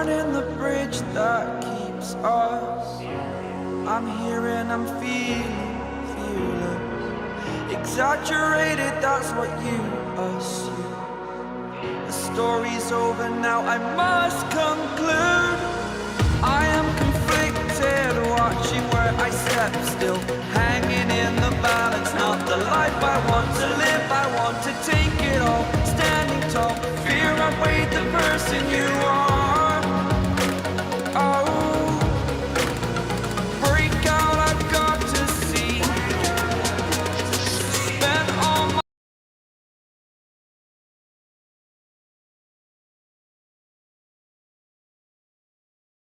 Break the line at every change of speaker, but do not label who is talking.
burning the bridge that keeps us. I'm here and I'm feeling fearless. Exaggerated, that's what you assume. The story's over now, I must conclude. I am conflicted, watching where I step still, hanging in the balance. Not the life I want to live, I want to take it all. Standing tall, fear I weighed the person you are.